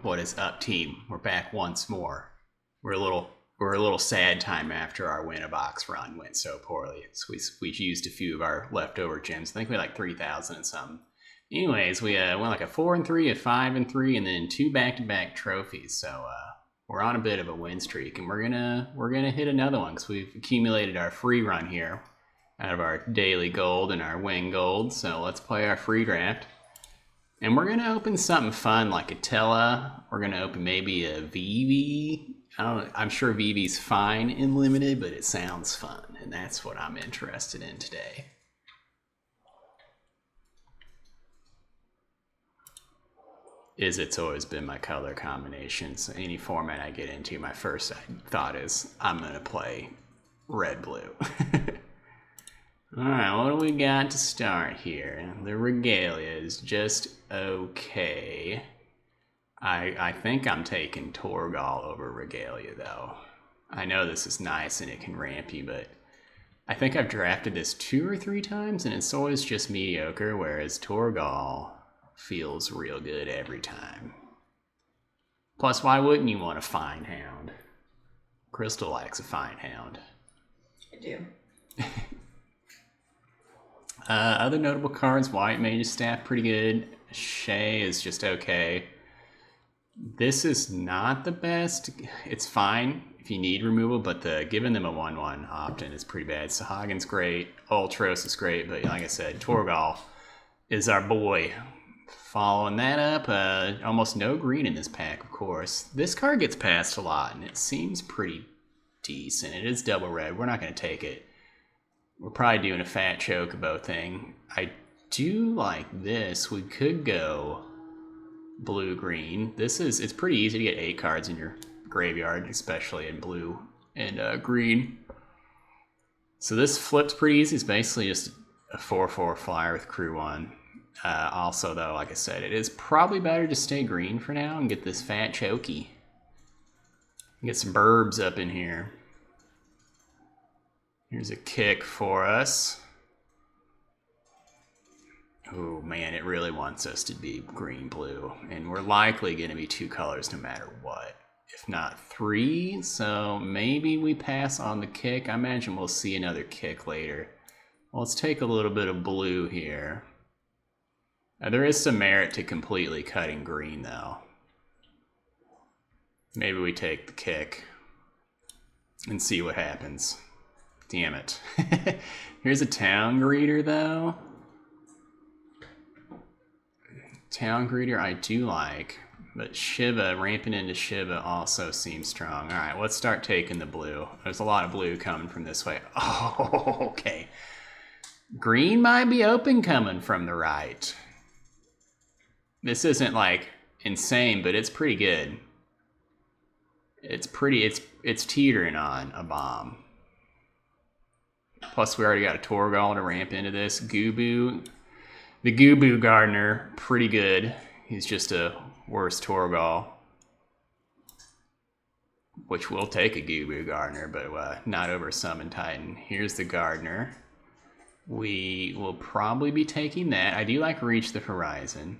what is up, team? We're back once more. We're a little sad time after our win a box run went so poorly. So we used a few of our leftover gems. I think we had like 3,000 and something. Anyways, we went like a 4-3, a 5-3, and then 2 back-to-back trophies. So we're on a bit of a win streak, and we're gonna hit another one because we've accumulated our free run here out of our daily gold and our win gold. So let's play our free draft. And we're going to open something fun like a Tella. We're going to open maybe a Vivi. I'm sure Vivi's fine in limited, but it sounds fun. And that's what I'm interested in today. It's always been my color combination. So any format I get into, my first thought is I'm going to play red-blue. Alright, what do we got to start here? The Regalia is just okay. I think I'm taking Torgal over Regalia, though. I know this is nice and it can ramp you, but I think I've drafted this 2 or 3 times, and it's always just mediocre, whereas Torgal feels real good every time. Plus, why wouldn't you want a fine Hound? Crystal likes a fine Hound. I do. Other notable cards, White Mage's Staff, pretty good. Shay is just okay. This is not the best. It's fine if you need removal, but giving them a 1/1 opt-in is pretty bad. Sahagan's great. Ultros is great, but like I said, Torgal is our boy. Following that up, almost no green in this pack, of course. This card gets passed a lot, and it seems pretty decent. It is double red. We're not going to take it. We're probably doing a fat chocobo thing. I do like this. We could go blue-green. It's pretty easy to get 8 cards in your graveyard, especially in blue and green. So this flips pretty easy. It's basically just a 4/4 flyer with crew 1. Also, though, like I said, it is probably better to stay green for now and get this fat chokey. Get some burbs up in here. Here's a kick for us. Oh man, it really wants us to be green-blue. And we're likely going to be 2 colors no matter what. If not 3, so maybe we pass on the kick. I imagine we'll see another kick later. Well, let's take a little bit of blue here. There is some merit to completely cutting green though. Maybe we take the kick and see what happens. Damn it. Here's a town greeter, though. Town greeter I do like, but Shiva, ramping into Shiva also seems strong. All right, let's start taking the blue. There's a lot of blue coming from this way. Oh, okay. Green might be open coming from the right. This isn't like insane, but it's pretty good. It's teetering on a bomb. Plus, we already got a Torgal to ramp into this. Gubu. The Gubu Gardener, pretty good. He's just a worse Torgal. Which will take a Gubu Gardener, but not over Summon Titan. Here's the Gardener. We will probably be taking that. I do like Reach the Horizon.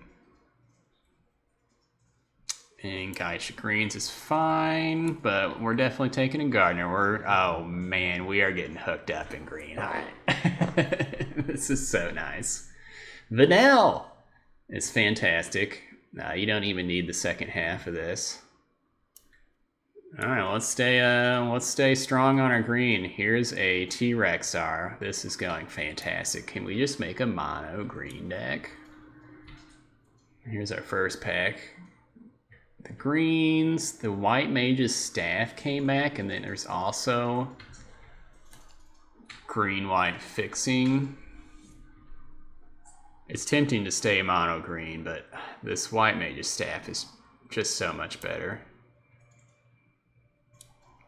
And Geisha Greens is fine, but we're definitely taking a Gardener. Oh man, we are getting hooked up in green. All right. This is so nice. Vanille is fantastic. You don't even need the second half of this. All right, let's stay strong on our green. Here's a T-Rexar. This is going fantastic. Can we just make a mono green deck? Here's our first pack. The greens, the White Mage's Staff came back, and then there's also green-white fixing. It's tempting to stay mono green, but this White Mage's Staff is just so much better.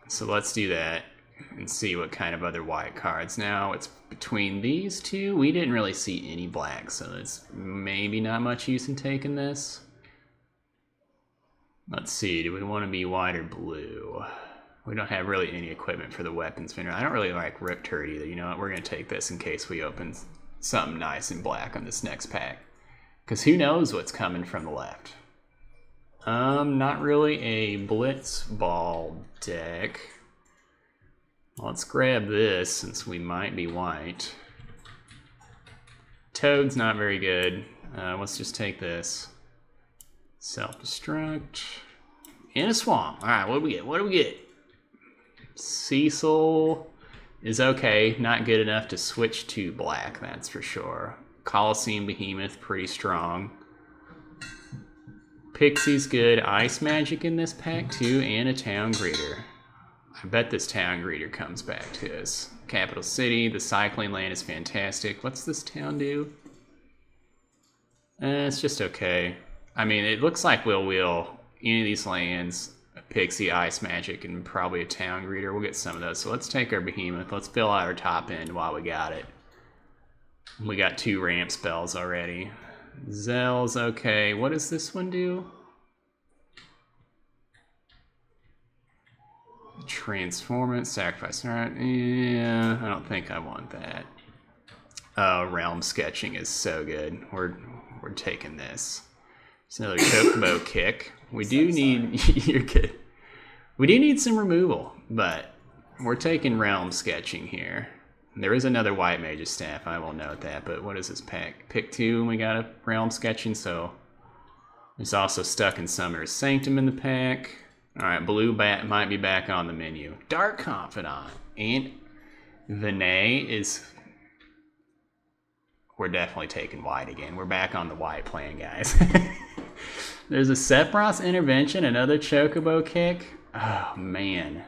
So let's do that and see what kind of other white cards. Now it's between these two. We didn't really see any black, so it's maybe not much use in taking this. Let's see, do we want to be white or blue? We don't have really any equipment for the weapon spinner. I don't really like Rip Turd either. You know what, we're going to take this in case we open something nice in black on this next pack. Because who knows what's coming from the left. Not really a blitz ball deck. Let's grab this since we might be white. Toad's not very good. Let's just take this. Self-destruct. In a swamp. Alright, what do we get? What do we get? Cecil is okay. Not good enough to switch to black, that's for sure. Coliseum Behemoth, pretty strong. Pixie's good. Ice Magic in this pack too, and a Town Greeter. I bet this Town Greeter comes back to us. Capital City, the cycling land is fantastic. What's this town do? It's just okay. I mean, it looks like we'll wheel any of these lands, a Pixie, Ice Magic, and probably a Town Greeter. We'll get some of those. So let's take our Behemoth. Let's fill out our top end while we got it. We got 2 ramp spells already. Zell's okay. What does this one do? Transform it, sacrifice. Alright, yeah, I don't think I want that. Realm Sketching is so good. We're taking this. It's another Chocobo kick. We do need you're good. We do need some removal, but we're taking Realm Sketching here. There is another White Mage's Staff, I will note that, but what is this pack? Pick 2 and we got a Realm Sketching, so there's also Stuck in Summoner's Sanctum in the pack. Alright, blue might be back on the menu. Dark Confidant. And Vinay is... We're definitely taking white again. We're back on the white plan, guys. There's a Sephiroth's Intervention, another Chocobo kick. Oh, man.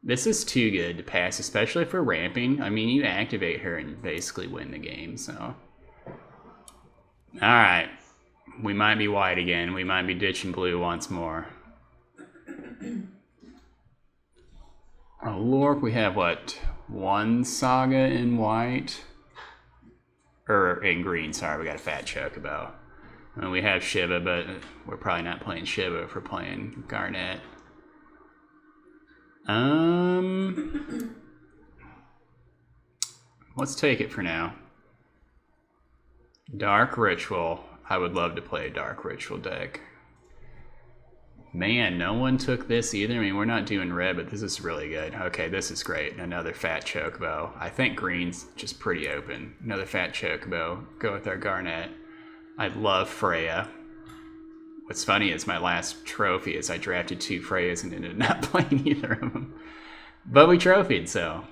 This is too good to pass, especially for ramping. I mean, you activate her and basically win the game, so... Alright. We might be white again. We might be ditching blue once more. Oh, Lork, we have what? 1 Saga in white? Or in green, sorry, we got a fat Chocobo. I mean, we have Shiva, but we're probably not playing Shiva if we're playing Garnet. Let's take it for now. Dark Ritual. I would love to play a Dark Ritual deck. Man, no one took this either. I mean, we're not doing red, but this is really good. Okay, this is great. Another fat Chocobo. I think green's just pretty open. Another fat Chocobo. Go with our Garnet. I love Freya. What's funny is my last trophy is I drafted 2 Freyas and ended up not playing either of them. But we trophied, so.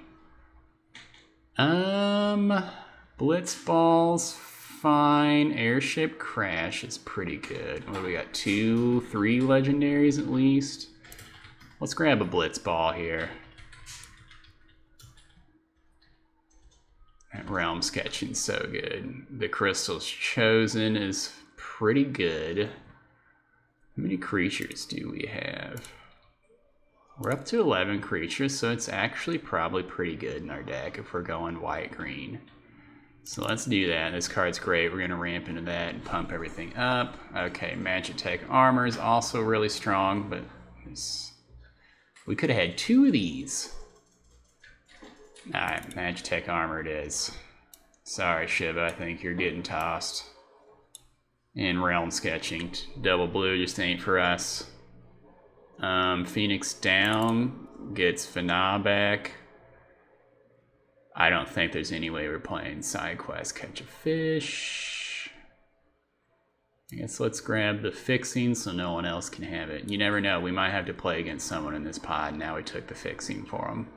Blitzball's fine. Airship Crash is pretty good. What do we got? 2, 3 legendaries at least. Let's grab a Blitzball here. That Realm Sketching's so good. The Crystal's Chosen is pretty good. How many creatures do we have? We're up to 11 creatures, so it's actually probably pretty good in our deck if we're going white-green. So let's do that. This card's great. We're going to ramp into that and pump everything up. Okay, Magitech Armor is also really strong, but we could have had 2 of these. Alright, Magitech Armor it is. Sorry, Shiva, I think you're getting tossed. And Realm Sketching. Double blue just ain't for us. Phoenix down gets Fana back. I don't think there's any way we're playing side quest Catch a Fish. I guess let's grab the fixing so no one else can have it. You never know, we might have to play against someone in this pod. Now we took the fixing for them.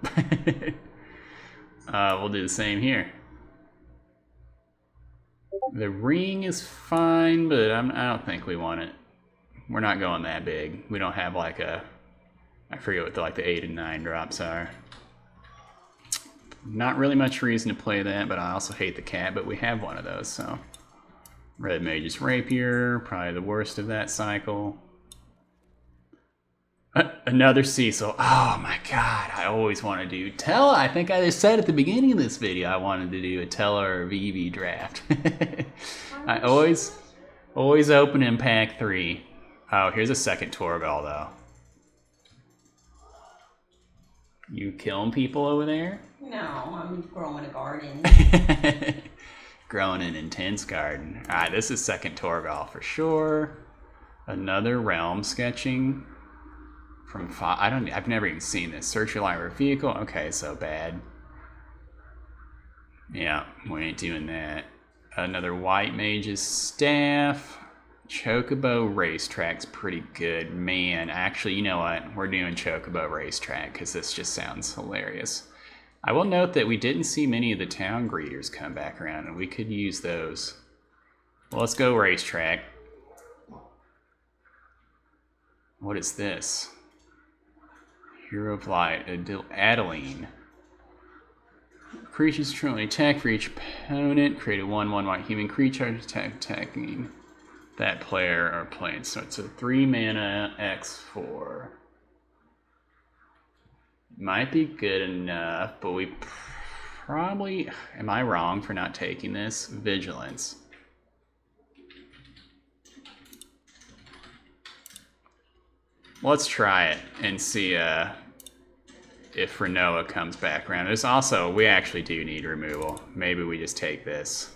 We'll do the same here. The ring is fine, but I don't think we want it. We're not going that big. We don't have like a, I forget what the 8 and 9 drops are. Not really much reason to play that, but I also hate the cat, but we have one of those, so. Red Mage's Rapier, probably the worst of that cycle. Another Cecil. Oh my god, I always want to do Tella. I think I just said at the beginning of this video I wanted to do a Tella or VV draft. I always open in pack 3. Oh, here's a second Torgal though. You killing people over there? No, I'm growing a garden. Growing an intense garden. Alright, this is second Torgal for sure. Another realm sketching from 5. I've never even seen this. Search your library vehicle. Okay, so bad. Yeah, we ain't doing that. Another white mage's staff. Chocobo racetrack's pretty good. Man, actually, you know what? We're doing Chocobo racetrack because this just sounds hilarious. I will note that we didn't see many of the town greeters come back around, and we could use those. Well, let's go racetrack. What is this? Hero of Light, Adeline. Creatures truly attack for each opponent. Create a 1/1 white human creature attacking that player or plane. So it's a 3 mana X4. Might be good enough, but we probably... Am I wrong for not taking this? Vigilance. Let's try it and see if Renoa comes back around. There's also, we actually do need removal. Maybe we just take this.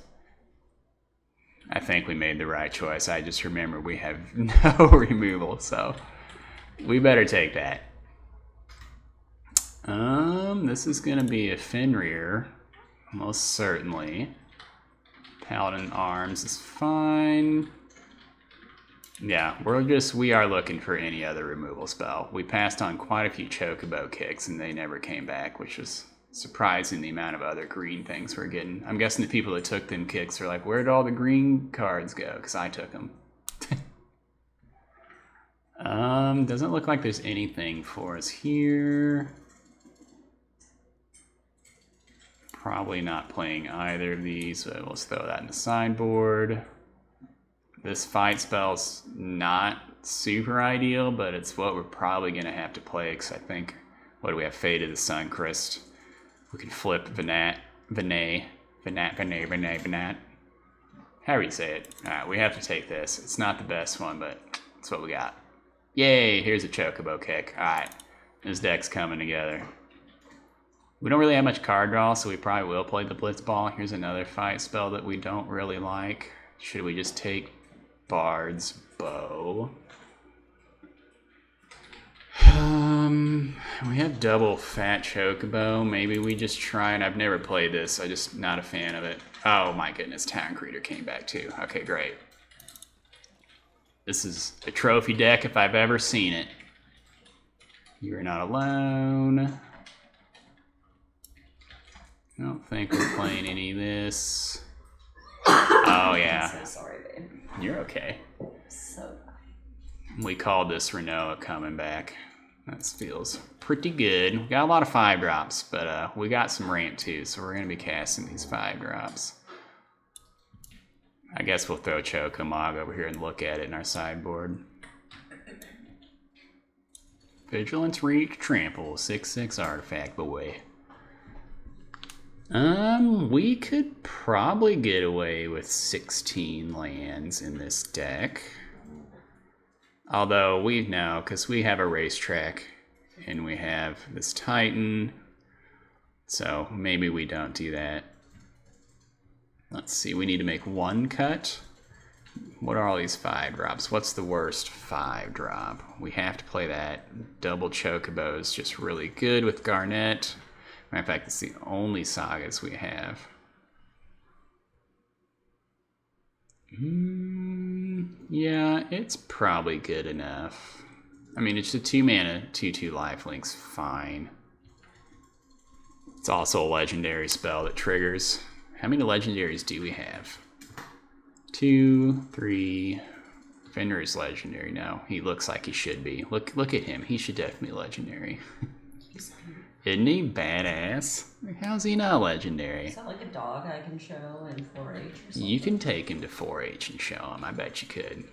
I think we made the right choice. I just remember we have no removal, so we better take that. This is gonna be a Fenrir, most certainly. Paladin Arms is fine. Yeah, we are looking for any other removal spell. We passed on quite a few Chocobo kicks and they never came back, which is surprising the amount of other green things we're getting. I'm guessing the people that took them kicks are like, where'd all the green cards go? Because I took them. Doesn't look like there's anything for us here. Probably not playing either of these, but let's throw that in the sideboard. This fight spell's not super ideal, but it's what we're probably going to have to play, because I think, what do we have? Fate of the Suncrist. We can flip Venat. However you say it. Alright, we have to take this. It's not the best one, but it's what we got. Yay, here's a Chocobo kick. Alright, this deck's coming together. We don't really have much card draw, so we probably will play the Blitzball. Here's another fight spell that we don't really like. Should we just take Bard's Bow? We have double Fat Chocobo. Maybe we just try, and I've never played this. I'm just not a fan of it. Oh my goodness, Town Creator came back too. Okay, great. This is a trophy deck if I've ever seen it. You are not alone. I don't think we're playing any of this. Oh yeah. I'm so sorry, babe. You're okay. So bad. We called this Renoa coming back. That feels pretty good. We got a lot of 5-drops, but we got some ramp too, so we're gonna be casting these 5-drops. I guess we'll throw Cho'Gath over here and look at it in our sideboard. Vigilance, Reach, Trample, 6/6 artifact boy. We could probably get away with 16 lands in this deck. Although we know, because we have a racetrack and we have this Titan, so maybe we don't do that. Let's see, we need to make 1 cut. What are all these 5-drops? What's the worst 5-drop? We have to play that. Double Chocobo is just really good with Garnet. Matter of fact, it's the only sagas we have. Yeah, it's probably good enough. I mean, it's a 2-mana, 2/2 lifelinks, fine. It's also a legendary spell that triggers. How many legendaries do we have? 2, 3. Fenrir's legendary. No, he looks like he should be. Look at him. He should definitely be legendary. Isn't he badass? How's he not legendary? Is that like a dog I can show in 4-H or something? You can take him to 4-H and show him. I bet you could.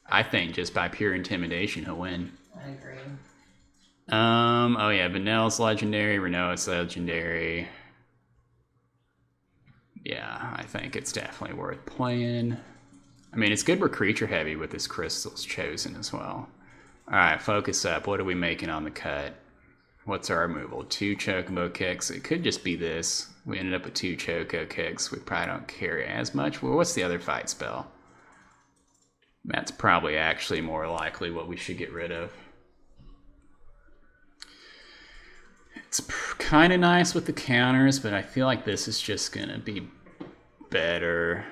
I think just by pure intimidation he'll win. I agree. Oh yeah, Vanelle's legendary, Renoa's legendary. Yeah, I think it's definitely worth playing. I mean, it's good we're creature heavy with this Crystal's Chosen as well. Alright, focus up. What are we making on the cut? What's our removal? 2 Chocobo kicks. It could just be this. We ended up with 2 Choco kicks. We probably don't carry as much. Well, what's the other fight spell? That's probably actually more likely what we should get rid of. It's kind of nice with the counters, but I feel like this is just going to be better.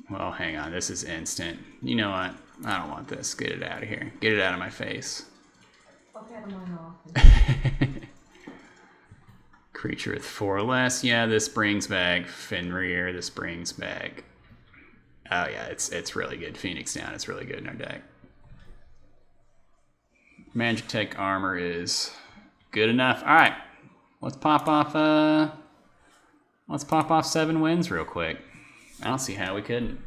Well, hang on. This is instant. You know what? I don't want this. Get it out of here. Get it out of my face. Fuck out of my office. Creature with 4 or less. Yeah, this brings back Fenrir. This brings back... Oh, yeah, it's really good. Phoenix Down. It's really good in our deck. Magic Tech Armor is good enough. All right. Let's pop off 7 wins real quick. I don't see how we couldn't.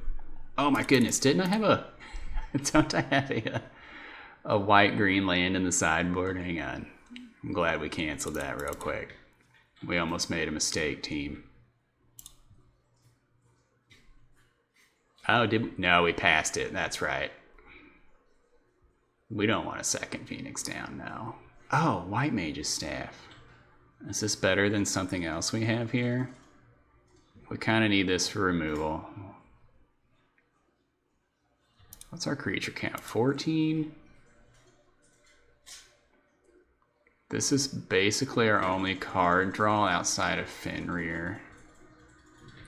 Oh my goodness, didn't I have a... Don't I have a white-green land in the sideboard? Hang on. I'm glad we canceled that real quick. We almost made a mistake, team. Oh, did we? No, we passed it. That's right. We don't want a second Phoenix Down now. Oh, White Mage's Staff. Is this better than something else we have here? We kind of need this for removal. What's our creature count? 14? This is basically our only card draw outside of Fenrir.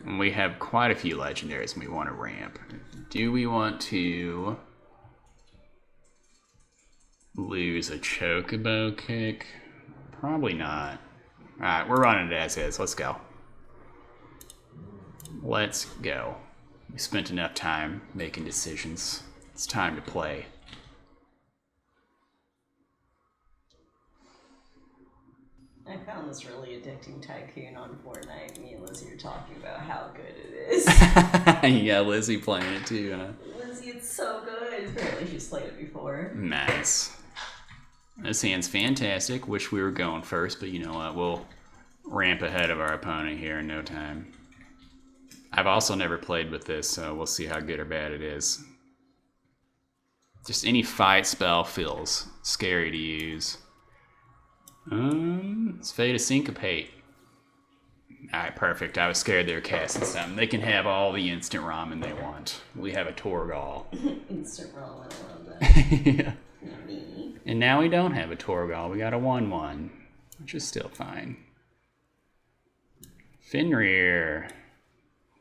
And we have quite a few legendaries and we want to ramp. Do we want to lose a Chocobo kick? Probably not. Alright, we're running it as is. Let's go. Let's go. We spent enough time making decisions. It's time to play. I found this really addicting tycoon on Fortnite. Me and Lizzie are talking about how good it is. Yeah, Lizzie playing it too, huh? Lizzie, it's so good. Apparently she's played it before. Nice. This hand's fantastic. Wish we were going first, but you know what? We'll ramp ahead of our opponent here in no time. I've also never played with this, so we'll see how good or bad it is. Just any fight spell feels scary to use. It's Fate of Syncopate. Alright, perfect. I was scared they were casting something. They can have all the instant ramen they want. We have a Torgal. Instant ramen, I love that. Yeah. Me. And now we don't have a Torgal. We got a 1/1, which is still fine. Fenrir.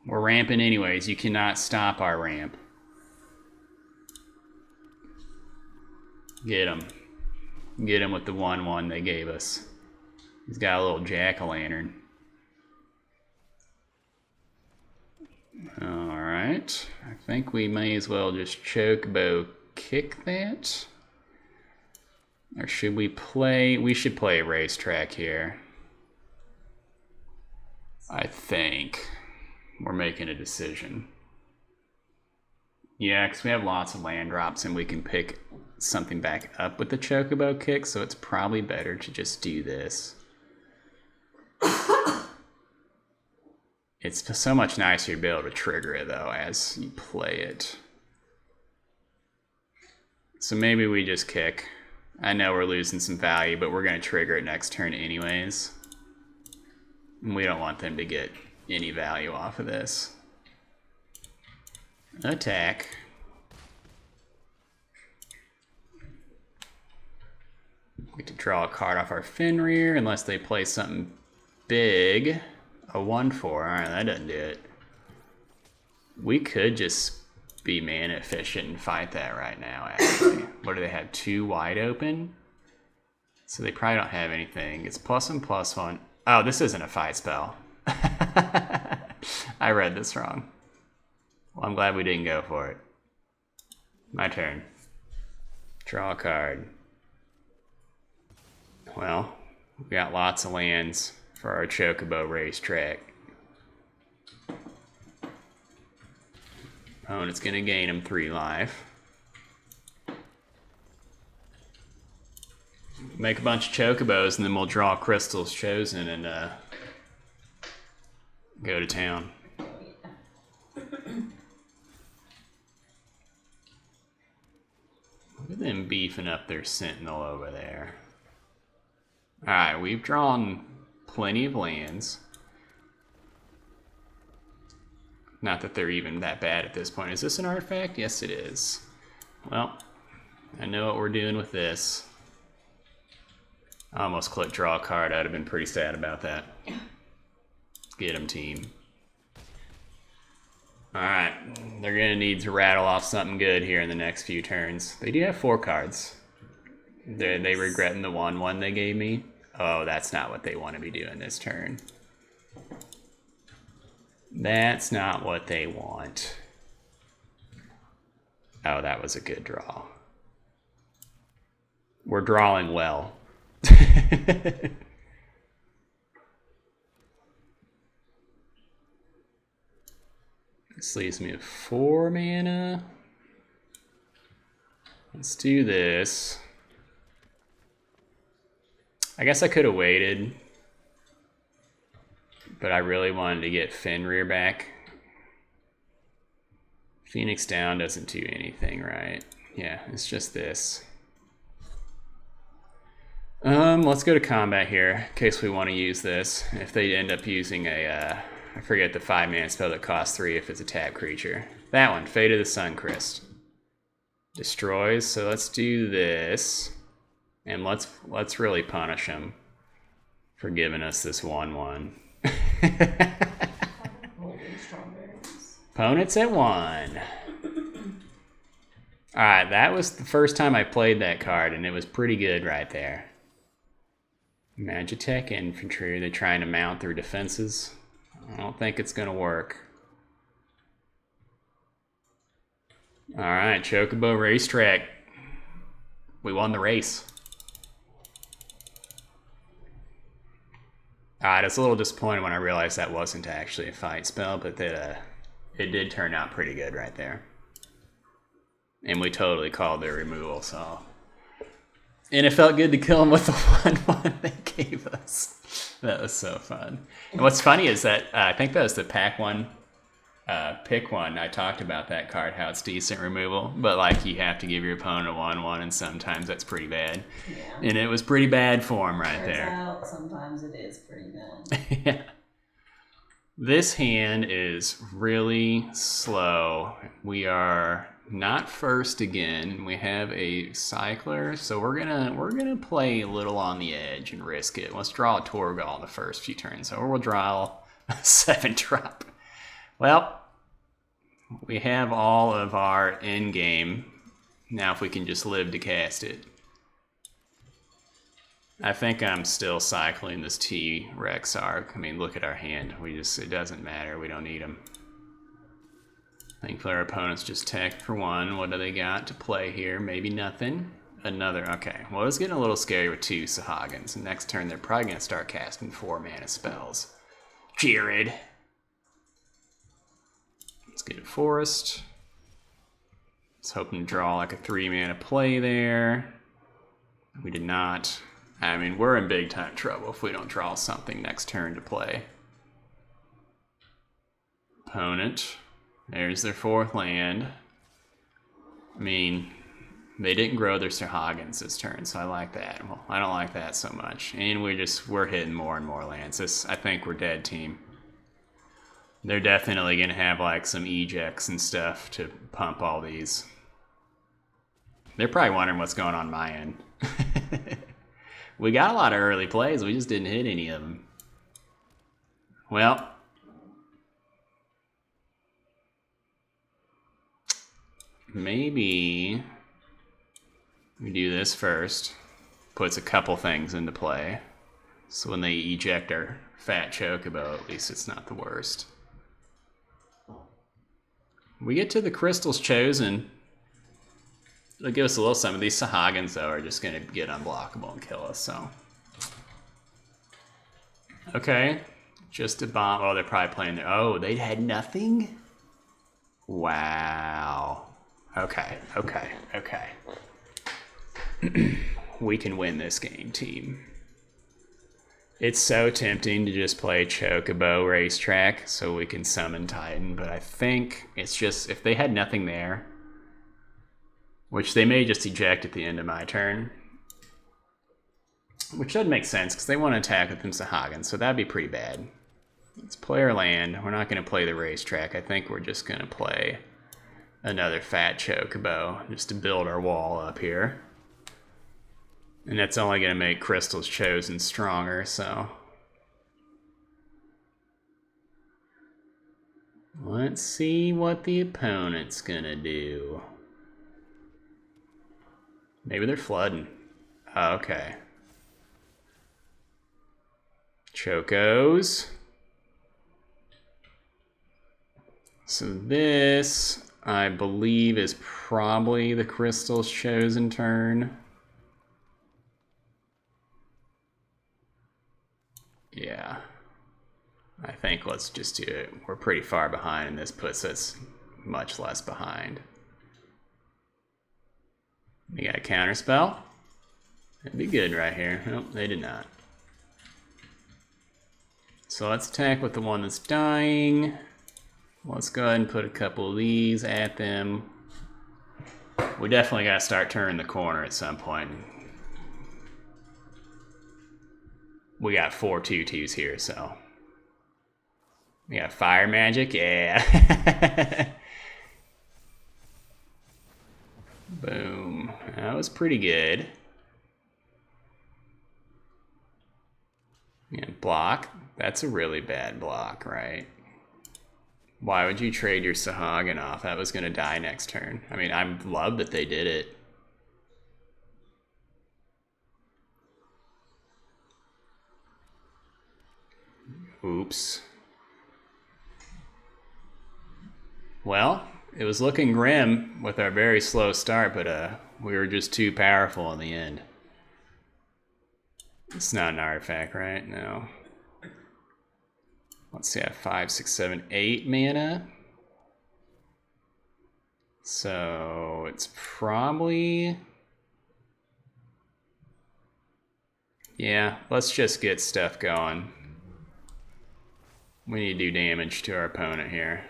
We're ramping anyways. You cannot stop our ramp. Get him. Get him with the 1/1 they gave us. He's got a little jack-o'-lantern. Alright. I think we may as well just Chocobo kick that. Or should we play... We should play a racetrack here. I think. We're making a decision. Yeah, because we have lots of land drops and we can pick something back up with the Chocobo kick, so it's probably better to just do this. It's so much nicer to be able to trigger it, though, as you play it. So maybe we just kick. I know we're losing some value, but we're going to trigger it next turn anyways. And we don't want them to get any value off of this. Attack. We get to draw a card off our Fenrir unless they play something big. A 1/4. Alright, that doesn't do it. We could just be mana efficient and fight that right now, actually. What do they have? 2 wide open? So they probably don't have anything. It's +1/+1. Oh, this isn't a fight spell. I read this wrong. Well, I'm glad we didn't go for it. My turn. Draw a card. Well, we got lots of lands for our Chocobo racetrack. Opponent's gonna gain him 3 life. Make a bunch of Chocobos and then we'll draw Crystal's Chosen and go to town. Look at them beefing up their Sentinel over there. Alright, we've drawn plenty of lands. Not that they're even that bad at this point. Is this an artifact? Yes, it is. Well, I know what we're doing with this. I almost clicked draw a card. I'd have been pretty sad about that. Get him, team. Alright, they're going to need to rattle off something good here in the next few turns. They do have 4 cards. They regretting the 1/1 they gave me. Oh, that's not what they want to be doing this turn. That's not what they want. Oh, that was a good draw. We're drawing well. This leaves me with 4 mana. Let's do this. I guess I could have waited, but I really wanted to get Fenrir back. Phoenix down doesn't do anything, right? Yeah, it's just this. Let's go to combat here, in case we want to use this. If they end up using a, I forget the 5-mana spell that costs 3 if it's a tap creature. That one, Fate of the Suncrist. Destroys, so let's do this. And let's really punish them for giving us this 1/1. Opponents at 1. Alright, that was the first time I played that card, and it was pretty good right there. Magitech Infantry, they're trying to mount their defenses. I don't think it's going to work. Alright, Chocobo Racetrack. We won the race. Alright, it's a little disappointed when I realized that wasn't actually a fight spell, but that it did turn out pretty good right there. And we totally called their removal, so... And it felt good to kill them with the 1/1 they gave us. That was so fun. And what's funny is that, I think that was the pack one, pick one. I talked about that card, how it's decent removal, but like you have to give your opponent a 1/1, and sometimes that's pretty bad. Yeah. And it was pretty bad for him right there. Out, sometimes it is pretty bad. Yeah. This hand is really slow. We are not first again. We have a cycler, so we're gonna play a little on the edge and risk it. Let's draw a Torgal in the first few turns, or we'll draw a 7-drop. Well, we have all of our end game. Now if we can just live to cast it. I think I'm still cycling this T-Rex arc. I mean, look at our hand. It doesn't matter. We don't need them. Thankfully, our opponents just tech for 1. What do they got to play here? Maybe nothing. Another, okay. Well, it was getting a little scary with 2 Sahagins. And next turn, they're probably going to start casting 4-mana spells. Jared. Let's get a Forest. I was hoping to draw like a 3-mana play there. We did not. I mean, we're in big time trouble if we don't draw something next turn to play. Opponent. There's their 4th land. I mean, they didn't grow their Sahagins this turn, so I like that. Well, I don't like that so much. And we're hitting more and more lands. I think we're dead, team. They're definitely going to have like some ejects and stuff to pump all these. They're probably wondering what's going on my end. We got a lot of early plays, we just didn't hit any of them. Well, maybe we do this first. Puts a couple things into play. So when they eject our fat Chocobo, at least it's not the worst. We get to the Crystals Chosen. It'll give us a little some of these Sahagins, though, are just going to get unblockable and kill us, so. Okay. Just a bomb. Oh, they're probably playing there. Oh, they had nothing? Wow. Okay. We can win this game, team. It's so tempting to just play Chocobo Racetrack so we can summon Titan, but I think it's just, if they had nothing there, which they may just eject at the end of my turn, which doesn't make sense because they want to attack with them Sahagin, so that'd be pretty bad. Let's play our land. We're not going to play the racetrack. I think we're just going to play another fat chocobo just to build our wall up here. And that's only going to make Crystal's Chosen stronger, so... Let's see what the opponent's gonna do. Maybe they're flooding. Okay. Chocos. So this, I believe, is probably the Crystal's Chosen turn. Yeah. I think let's just do it. We're pretty far behind, and this puts us much less behind. We got a counterspell. That'd be good right here. Nope, they did not. So let's attack with the one that's dying. Let's go ahead and put a couple of these at them. We definitely got to start turning the corner at some point. We got 4 2/2s here, so... We got fire magic, yeah. Boom. That was pretty good. Yeah, block. That's a really bad block, right? Why would you trade your Sahagin off? That was going to die next turn. I mean, I love that they did it. Oops. Well, it was looking grim with our very slow start, but we were just too powerful in the end. It's not an artifact, right? No. Let's see, I have 5, 6, 7, 8 mana. So it's probably... Yeah, let's just get stuff going. We need to do damage to our opponent here.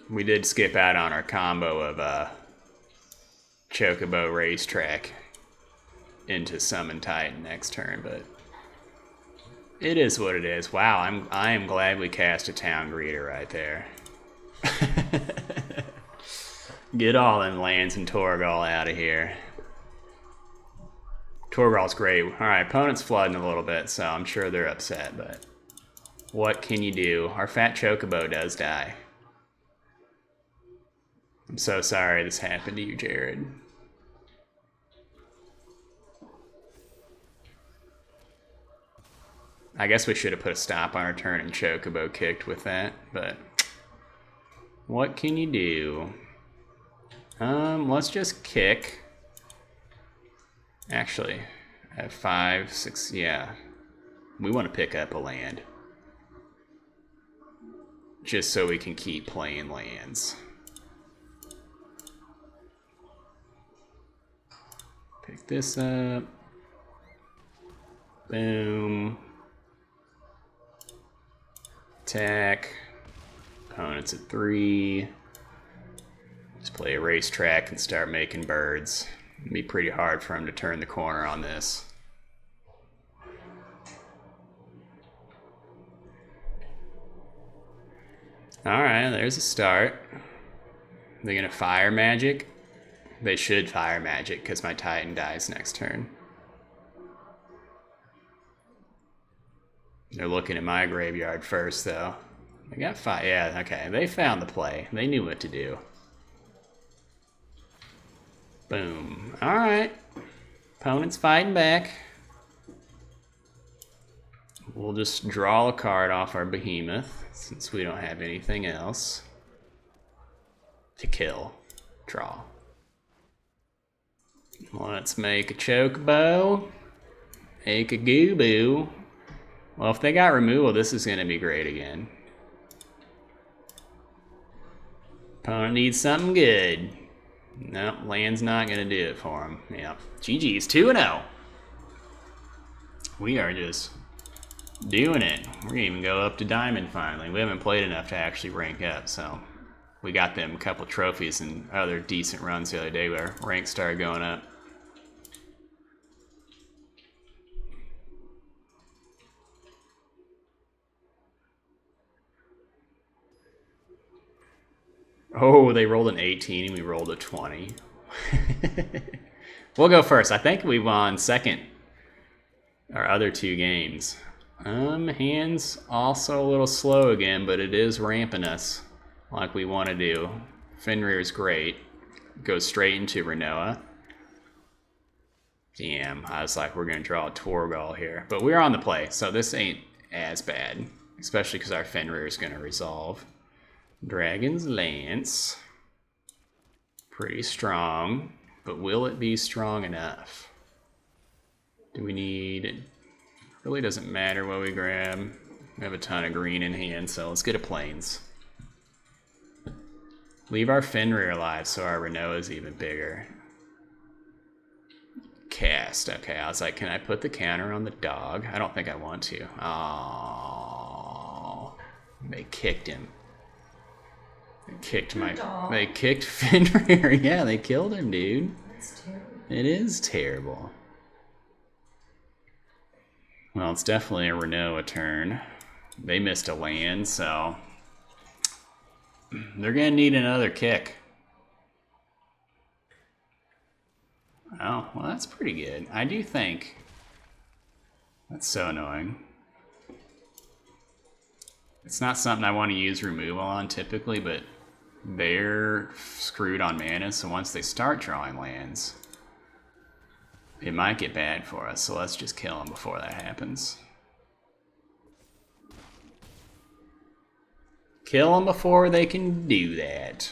We did skip out on our combo of Chocobo Racetrack into Summon Titan next turn, but it is what it is. Wow, I am glad we cast a Town Greeter right there. Get all them lands and Torgal out of here. Torgal's great. Alright, opponent's flooding a little bit, so I'm sure they're upset, but what can you do? Our fat Chocobo does die. I'm so sorry this happened to you, Jared. I guess we should have put a stop on our turn and Chocobo kicked with that, but what can you do? Let's just kick. Actually, I have 5, 6, yeah. We want to pick up a land. Just so we can keep playing lands. Pick this up. Boom. Attack. Opponent's at 3. Just play a racetrack and start making birds. It'd be pretty hard for him to turn the corner on this. Alright, there's a start. They're gonna fire magic. They should fire magic because my Titan dies next turn. They're looking at my graveyard first, though. They got 5. Yeah, okay. They found the play. They knew what to do. Boom. Alright. Opponent's fighting back. We'll just draw a card off our behemoth since we don't have anything else to kill. Draw. Let's make a Chocobo. Make a Gooboo. Well, if they got removal, this is going to be great again. Opponent needs something good. Nope, land's not going to do it for him. Yep. GG's 2-0. We are just doing it. We're going to even go up to Diamond finally. We haven't played enough to actually rank up, so... We got them a couple trophies and other decent runs the other day where rank started going up. Oh, they rolled an 18 and we rolled a 20. We'll go first. I think we won second. Our other 2 games. Hands also a little slow again, but it is ramping us like we want to do. Fenrir's great. Goes straight into Renoa. Damn, I was like, we're going to draw a Torgal here. But we're on the play, so this ain't as bad. Especially because our Fenrir is going to resolve. Dragon's Lance. Pretty strong. But will it be strong enough? Do we need... Really doesn't matter what we grab. We have a ton of green in hand, so let's get a Plains. Leave our Fenrir alive so our Renoa is even bigger. Cast. Okay, I was like, can I put the counter on the dog? I don't think I want to. Oh, they kicked him. They kicked They kicked Fenrir. Yeah, they killed him, dude. That's terrible. It is terrible. Well, it's definitely a Renoa turn. They missed a land, so they're gonna need another kick. Oh, well, that's pretty good. I do think that's so annoying. It's not something I want to use removal on typically, but they're screwed on mana, so once they start drawing lands, it might get bad for us, so let's just kill them before that happens. Kill them before they can do that.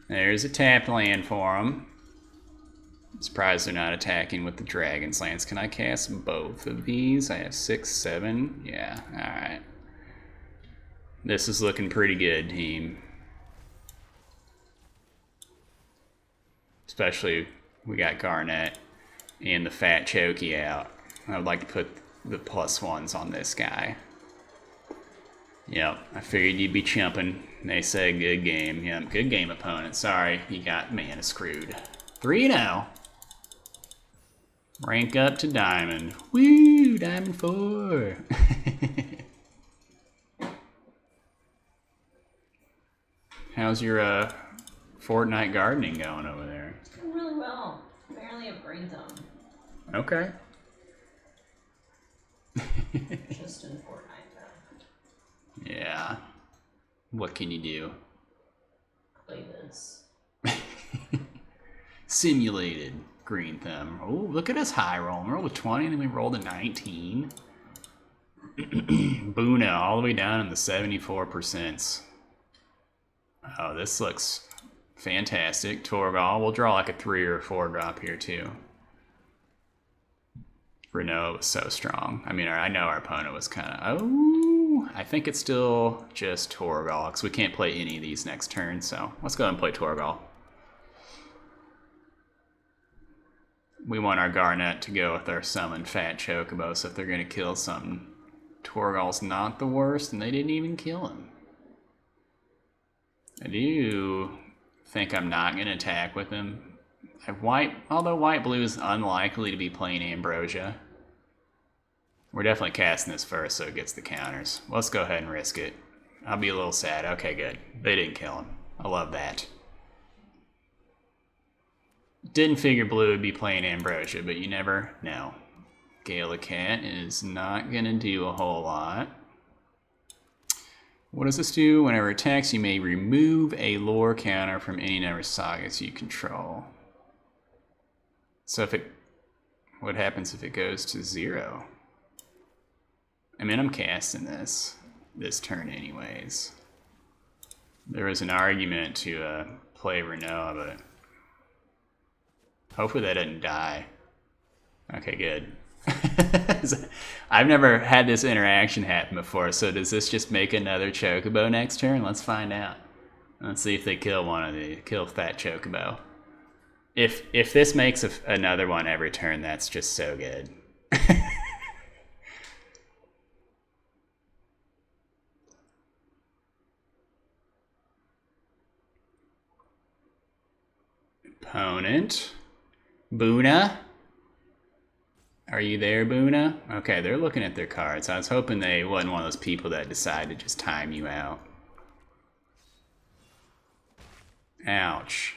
There's a tap land for them. I'm surprised they're not attacking with the Dragon's Lance. Can I cast both of these? I have 6, 7. Yeah, alright. This is looking pretty good, team. Especially, we got Garnet and the Fat Chokey out. I would like to put the +1s on this guy. Yep, I figured you'd be chumping. They said good game. Yep, good game, opponent. Sorry, you got mana screwed. 3-0. Rank up to Diamond. Woo, Diamond 4. How's your Fortnite gardening going over there? It's going really well. Barely have brain zone. Okay. Just in Fortnite, though. Yeah. What can you do? Play this. Simulated green thumb. Oh, look at us high roll. We rolled a 20 and then we rolled a 19. Buna all the way down in the 74%. Oh, this looks fantastic. Torgal. We'll draw like a 3 or a 4 drop here too. Renault was so strong. I mean, I know our opponent was kind of... Oh, I think it's still just Torgal because we can't play any of these next turn. So let's go ahead and play Torgal. We want our Garnet to go with our summon Fat Chocobo, so if they're going to kill something, Torgal's not the worst, and they didn't even kill him. I do think I'm not going to attack with him. Although White-Blue is unlikely to be playing Ambrosia. We're definitely casting this first so it gets the counters. Let's go ahead and risk it. I'll be a little sad. Okay, good. They didn't kill him. I love that. Didn't figure Blue would be playing Ambrosia, but you never know. Gala Cat is not going to do a whole lot. What does this do? Whenever it attacks, you may remove a lore counter from any number of sagas you control. So what happens if it goes to 0? I mean, I'm casting this turn anyways. There was an argument to play Renoa, but hopefully that doesn't die. Okay, good. I've never had this interaction happen before, so does this just make another Chocobo next turn? Let's find out. Let's see if they kill kill Fat Chocobo. If this makes another one every turn, that's just so good. Opponent. Buna. Are you there, Buna? Okay, they're looking at their cards. I was hoping they wasn't one of those people that decide to just time you out. Ouch.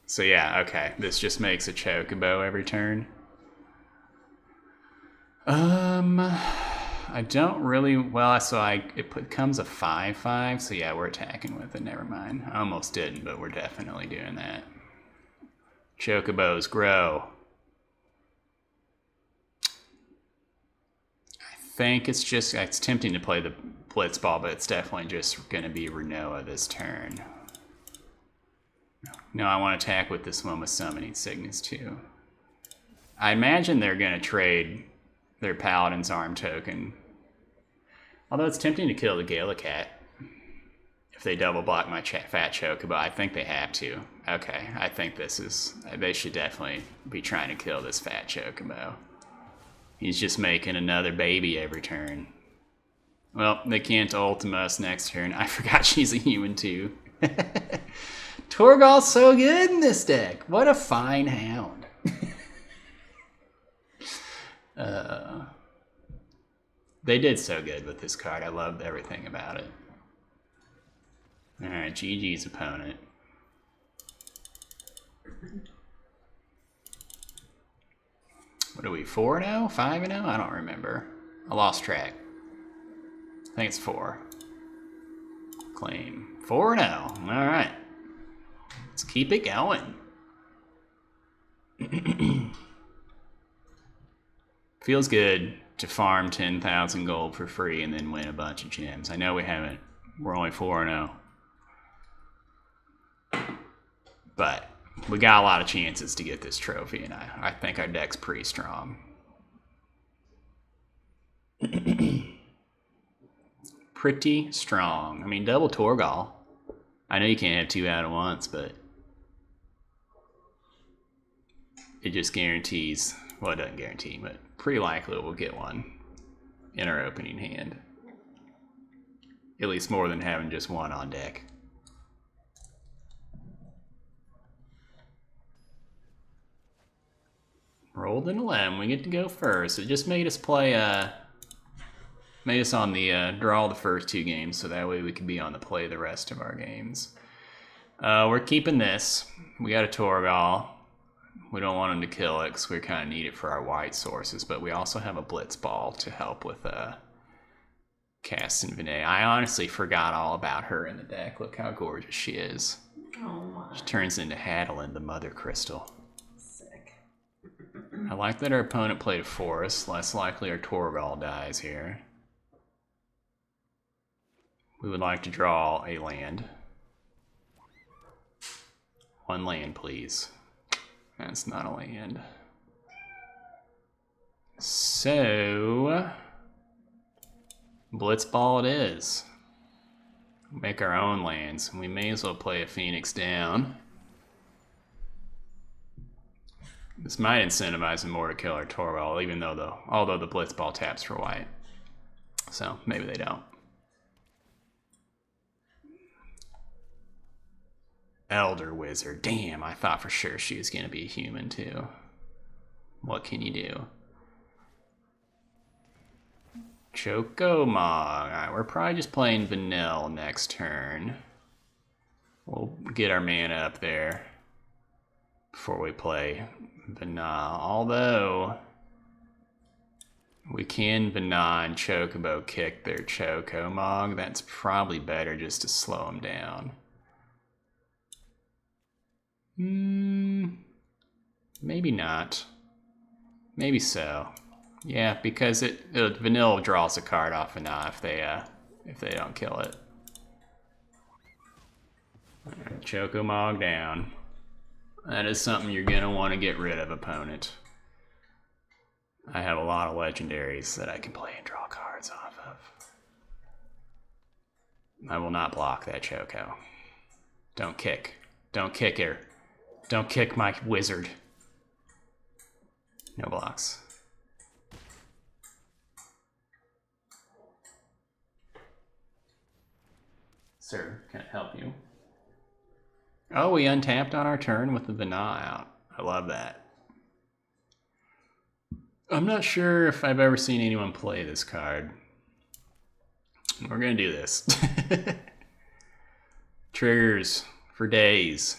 So yeah, okay. This just makes a chocobo every turn. I don't really... Well, so it becomes a 5/5, so yeah, we're attacking with it. Never mind. I almost didn't, but we're definitely doing that. Chocobos, grow. I think it's tempting to play the Blitzball, but it's definitely just going to be Renoa this turn. No, I want to attack with this one with Summoning Sickness too. I imagine they're going to trade their Paladin's Arm token. Although it's tempting to kill the Galacat if they double block my Fat Chocobo. I think they have to. Okay, I think they should definitely be trying to kill this Fat Chocobo. He's just making another baby every turn. Well, they can't Ultima us next turn. I forgot she's a human too. Torgal's so good in this deck. What a fine Hound. They did so good with this card. I loved everything about it. Alright, GG's opponent. What are we, 4-0? 5-0? I don't remember. I lost track. I think it's 4. Claim. 4-0. Alright. Let's keep it going. Feels good to farm 10,000 gold for free and then win a bunch of gems. I know we haven't. We're only 4-0. But we got a lot of chances to get this trophy, and I think our deck's pretty strong. Pretty strong. I mean, double Torgal. I know you can't have 2 out at once, but it just guarantees, well, it doesn't guarantee, but pretty likely we'll get one in our opening hand. At least more than having just one on deck. Rolled an 11. We get to go first. It just made us play, made us on the draw the first 2 games, so that way we can be on the play the rest of our games. We're keeping this. We got a Torgal. We don't want him to kill it because we kind of need it for our white sources, but we also have a Blitzball to help with casting Vinay. I honestly forgot all about her in the deck. Look how gorgeous she is. Oh my. She turns into Hadelin, the Mother Crystal. Sick. I like that our opponent played a forest. Less likely our Torgal dies here. We would like to draw a land. 1 land, please. That's not a land. So, Blitzball it is. Make our own lands. We may as well play a Phoenix down. This might incentivize him more to kill our Torgal, even though although the Blitzball taps for white. So maybe they don't. Elder Wizard. Damn, I thought for sure she was going to be a human too. What can you do? Chocomog. Alright, we're probably just playing Vanille next turn. We'll get our mana up there before we play Vana. Although, we can Vana and Chocobo kick their Chocomog. That's probably better just to slow them down. Maybe not. Maybe so. Yeah, because Vanilla draws a card off Vana if they don't kill it. Right, Chocomog down. That is something you're gonna want to get rid of, opponent. I have a lot of legendaries that I can play and draw cards off of. I will not block that Choco. Don't kick. Don't kick her. Don't kick my wizard. No blocks. Sir, can I help you? Oh, we untapped on our turn with the Vana out. I love that. I'm not sure if I've ever seen anyone play this card. We're gonna do this. Triggers for days.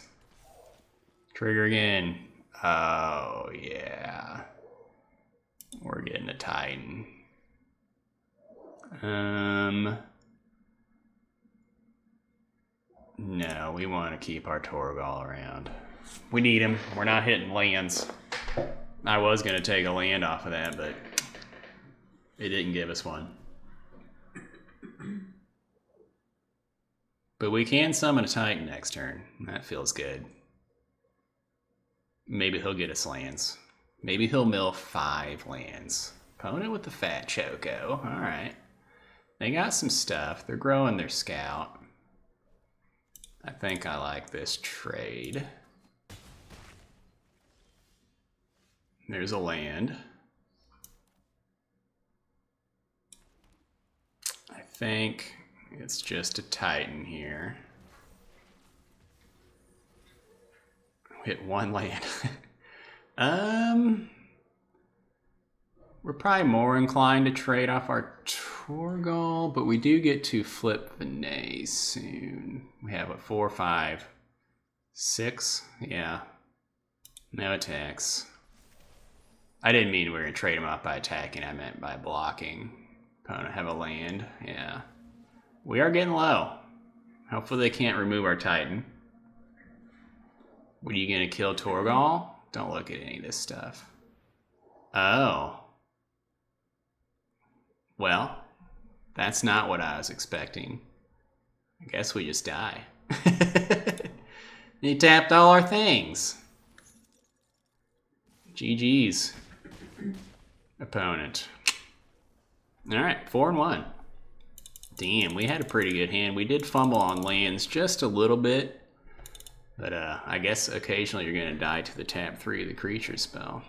Trigger again. Oh, yeah. We're getting a Titan. No, we want to keep our Torgal around. We need him. We're not hitting lands. I was going to take a land off of that, but it didn't give us one. But we can summon a Titan next turn. That feels good. Maybe he'll get us lands. Maybe he'll mill 5 lands. Opponent with the fat Choco. Alright. They got some stuff. They're growing their scout. I think I like this trade. There's a land. I think it's just a Titan here. Hit 1 land. We're probably more inclined to trade off our Torgal, but we do get to flip Vinay soon. We have a 4, 5, 6. Yeah. No attacks. I didn't mean we were going to trade him off by attacking. I meant by blocking. Opponent have a land. Yeah. We are getting low. Hopefully they can't remove our Titan. What are you going to kill Torgal? Don't look at any of this stuff. Oh. Well, that's not what I was expecting. I guess we just die. He tapped all our things. GG's. Opponent. Alright, 4-1. Damn, we had a pretty good hand. We did fumble on lands just a little bit. But I guess occasionally you're going to die to the tap 3 of the creature spell.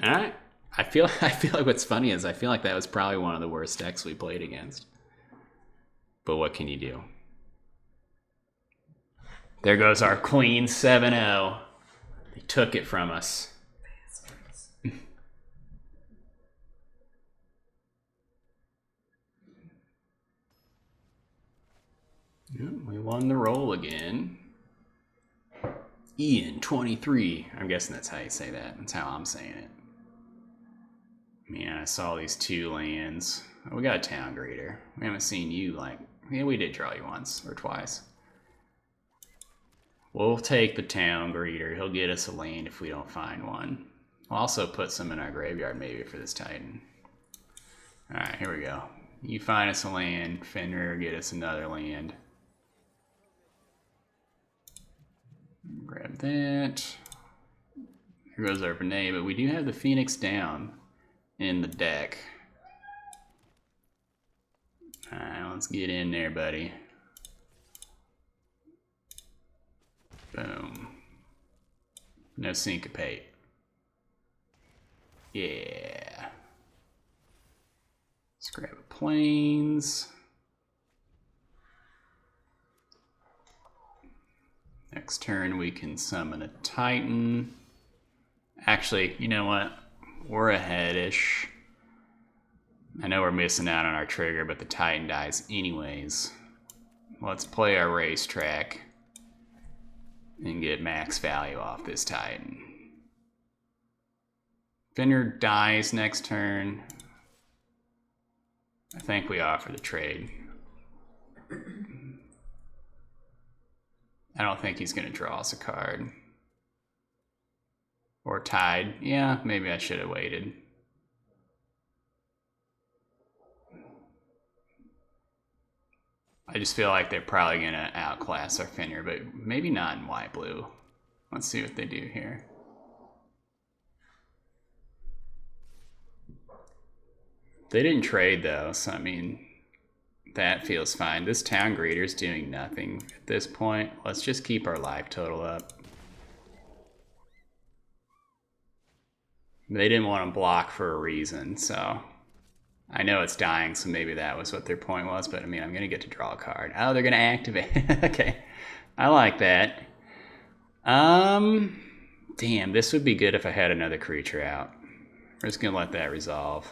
Alright. I feel like what's funny is I feel like that was probably one of the worst decks we played against. But what can you do? There goes our Queen 7-0. They took it from us. We won the roll again. Ian 23. I'm guessing that's how you say that. That's how I'm saying it. Man, I saw these 2 lands. Oh, we got a Town Greeter. We haven't seen you like... Yeah, we did draw you once or twice. We'll take the Town Greeter. He'll get us a land if we don't find one. We'll also put some in our graveyard maybe for this Titan. Alright, here we go. You find us a land. Fenrir, get us another land. Grab that. Here goes our Vinay, but we do have the Phoenix down in the deck. Alright, let's get in there, buddy. Boom. No syncopate. Yeah. Let's grab a plains. Next turn we can summon a Titan. Actually, you know what? We're ahead-ish. I know we're missing out on our trigger, but the Titan dies anyways. Let's play our racetrack and get max value off this Titan. Fenrir dies next turn. I think we offer the trade. I don't think he's going to draw us a card. Or tied. Yeah, maybe I should have waited. I just feel like they're probably going to outclass our Fenrir, but maybe not in white-blue. Let's see what they do here. They didn't trade, though, so I mean, that feels fine. This Town Greeter's doing nothing at this point. Let's just keep our life total up. They didn't want to block for a reason, so I know it's dying, so maybe that was what their point was, but I mean, I'm going to get to draw a card. Oh, they're going to activate. Okay, I like that. Damn, this would be good if I had another creature out. We're just going to let that resolve.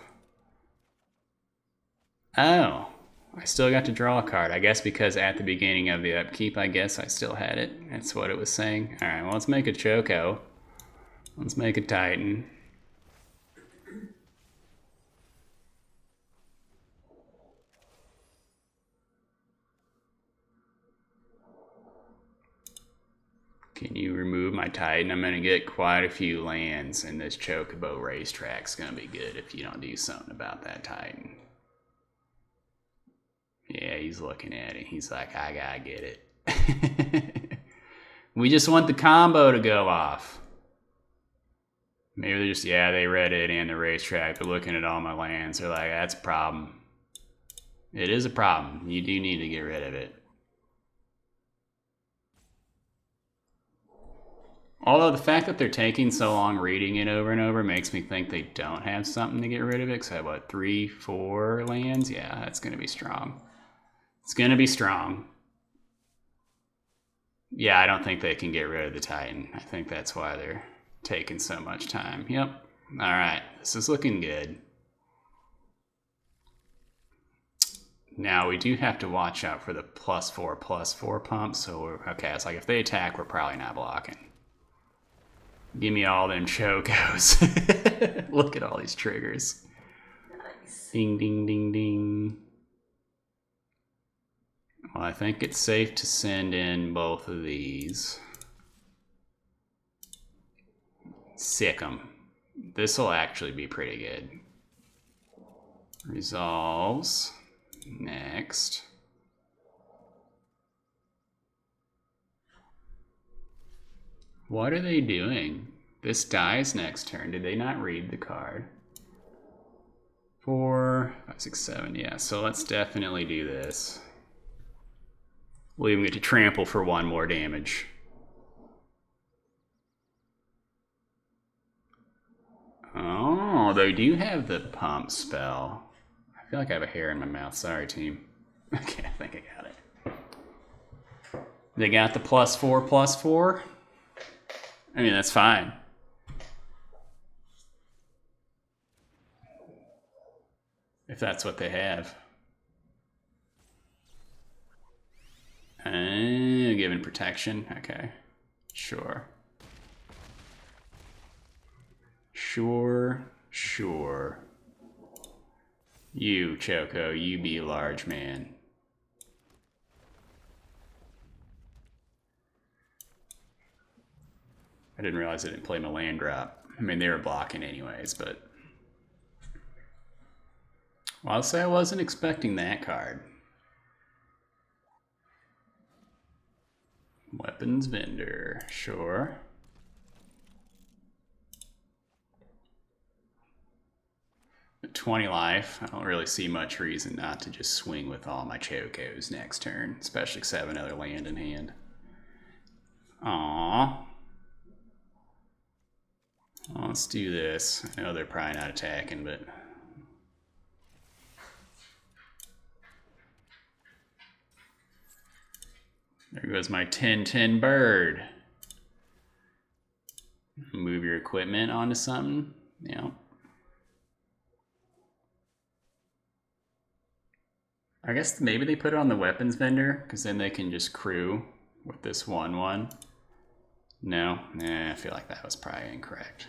Oh, I still got to draw a card. I guess because at the beginning of the upkeep, I guess I still had it. That's what it was saying. All right, well, let's make a Choco. Let's make a Titan. Can you remove my Titan? I'm going to get quite a few lands, and this Chocobo racetrack's going to be good if you don't do something about that Titan. Yeah, he's looking at it. He's like, I gotta get it. We just want the combo to go off. Maybe they're just, yeah, they read it and the racetrack. They're looking at all my lands. They're like, that's a problem. It is a problem. You do need to get rid of it. Although the fact that they're taking so long reading it over and over makes me think they don't have something to get rid of it. Because I have, what, 3, 4 lands? Yeah, that's going to be strong. It's going to be strong. Yeah, I don't think they can get rid of the Titan. I think that's why they're taking so much time. Yep. All right. This is looking good. Now, we do have to watch out for the +4/+4 pump. So, okay, it's like if they attack, we're probably not blocking. Give me all them Chocos. Look at all these triggers. Nice. Ding, ding, ding, ding. Well, I think it's safe to send in both of these. Sick 'em. This will actually be pretty good. Resolves. Next. What are they doing? This dies next turn. Did they not read the card? 4, 5, 6, 7. Yeah, so let's definitely do this. We'll even get to trample for 1 more damage. Oh, they do have the pump spell. I feel like I have a hair in my mouth. Sorry, team. Okay, I think I got it. They got the +4/+4. I mean, that's fine. If that's what they have. Given protection. Okay. Sure. Sure. Sure. You, Choco, you be large man. I didn't realize I didn't play my land drop. I mean, they were blocking anyways, but... Well, I'll say I wasn't expecting that card. Weapons vendor, sure. At 20 life, I don't really see much reason not to just swing with all my Chocos next turn, especially because I have another land in hand. Aww. Well, let's do this. I know they're probably not attacking, but... There goes my 10/10 bird. Move your equipment onto something. Yeah. I guess maybe they put it on the weapons vendor, because then they can just crew with this 1/1. No? I feel like that was probably incorrect.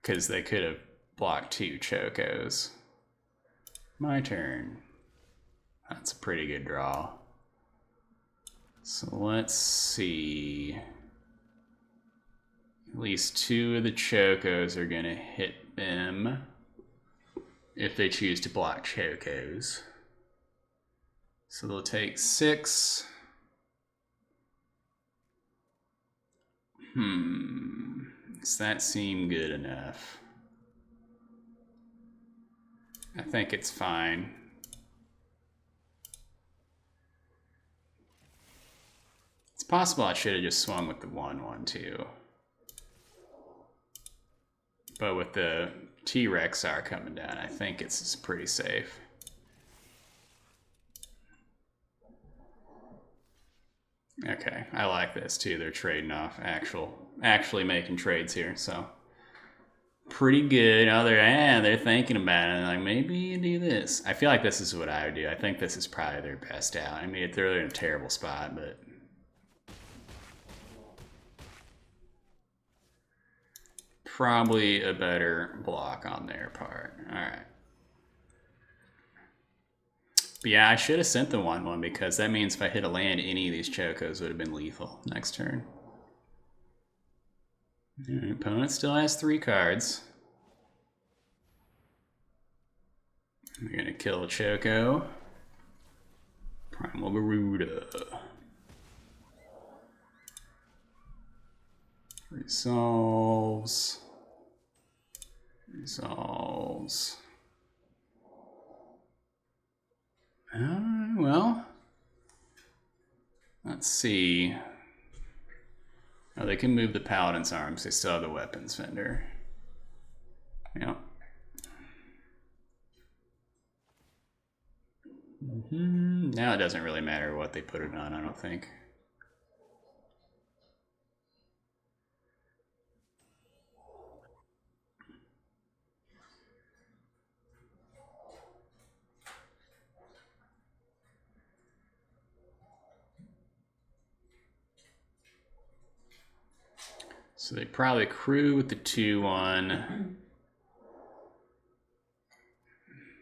Because they could have blocked 2 Chocos. My turn. That's a pretty good draw. So let's see. At least 2 of the Chocos are going to hit them if they choose to block Chocos. So they'll take 6. Does that seem good enough? I think it's fine. It's possible I should have just swung with the 1/1 too. But with the T-Rexar coming down, I think it's pretty safe. Okay, I like this too. They're trading off actually making trades here, so pretty good. Oh, they're thinking about it. Like, maybe you do this. I feel like this is what I would do. I think this is probably their best out. I mean, they're in a terrible spot, but probably a better block on their part. All right. But yeah, I should have sent the 1/1 because that means if I hit a land, any of these Chocos would have been lethal next turn. Right, opponent still has 3 cards. We're gonna kill a Choco. Primal Garuda. Resolves. Well, let's see. Oh, they can move the Paladin's Arms. They still have the Weapons Vendor. Yep. Now it doesn't really matter what they put it on, I don't think. So they probably crew with the 2/1.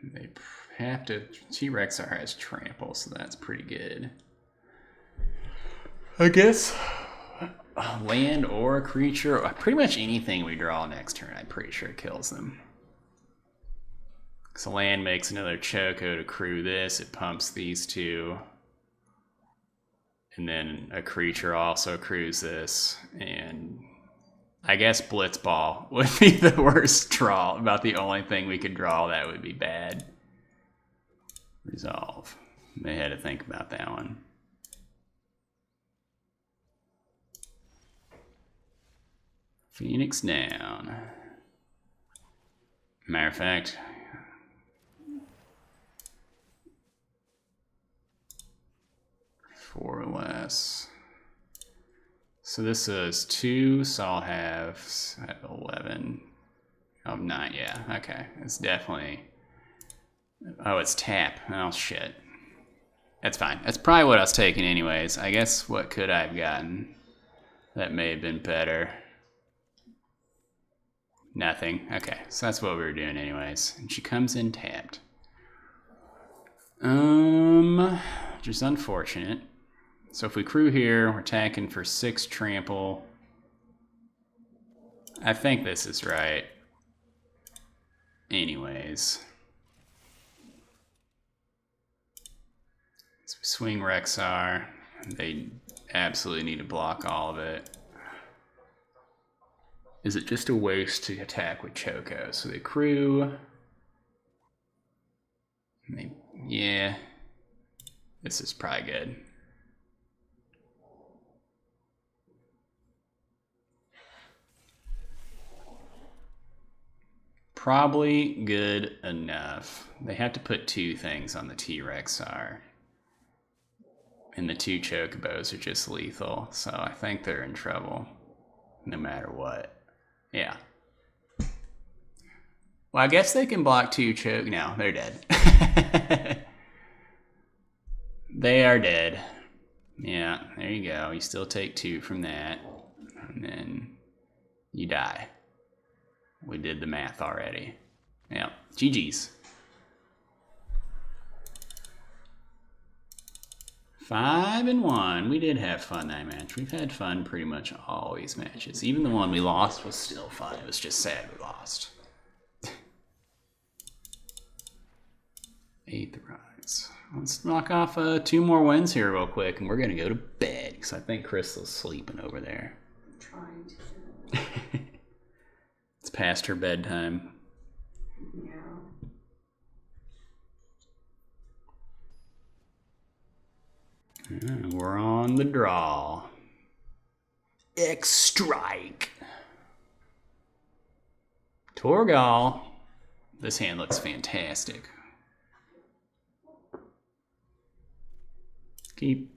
They have to. T-Rex has trample, so that's pretty good. I guess a land or a creature, pretty much anything we draw next turn, I'm pretty sure kills them. Because a land makes another Choco to crew this, it pumps these 2. And then a creature also crews this, and I guess Blitzball would be the worst draw. About the only thing we could draw that would be bad. Resolve. They had to think about that one. Phoenix down. Matter of fact, four less. So this is 2, so I'll have 11. Oh, 9, yeah, okay. It's definitely... Oh, it's tap. Oh, shit. That's fine. That's probably what I was taking anyways. I guess what could I have gotten that may have been better? Nothing. Okay, so that's what we were doing anyways. And she comes in tapped. Which is unfortunate. So if we crew here, we're attacking for 6 trample. I think this is right. Anyways. So we swing Rexar. They absolutely need to block all of it. Is it just a waste to attack with Choco? So they crew. Yeah. This is probably good. Probably good enough. They have to put 2 things on the T-Rexar. And the 2 Chocobos are just lethal, so I think they're in trouble. No matter what. Yeah. Well, I guess they can block 2 Choc... No, they're dead. They are dead. Yeah, there you go. You still take 2 from that. And then you die. We did the math already. Yeah, GG's. 5-1. We did have fun that match. We've had fun pretty much all these matches. Even the one we lost was still fun. It was just sad we lost. 8th rise. Let's knock off 2 more wins here real quick, and we're going to go to bed, because I think Crystal's sleeping over there. I'm trying to. It's past her bedtime. Yeah. We're on the draw. X strike. Torgal. This hand looks fantastic. Keep.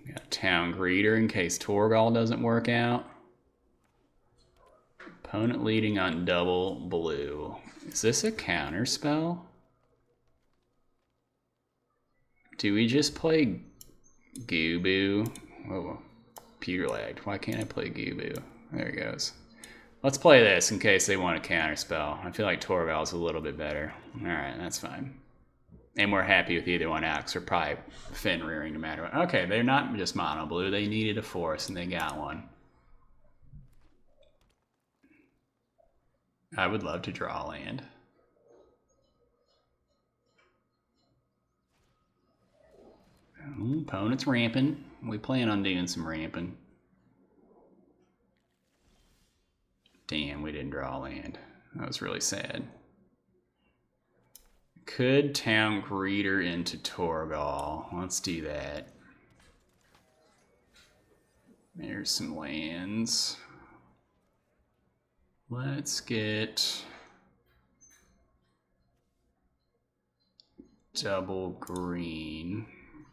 Got Town Greeter in case Torgal doesn't work out. Opponent leading on double blue. Is this a counter spell? Do we just play Goo-Boo? Whoa, computer lagged. Why can't I play Goo-Boo? There it goes. Let's play this in case they want a counter spell. I feel like Torgal's a little bit better. Alright, that's fine. And we're happy with either one out because we're probably Fenriring no matter what. Okay, they're not just mono blue. They needed a forest and they got one. I would love to draw a land. Opponent's ramping. We plan on doing some ramping. Damn, we didn't draw a land. That was really sad. Could town greeter into Torgal. Let's do that. There's some lands. Let's get double green.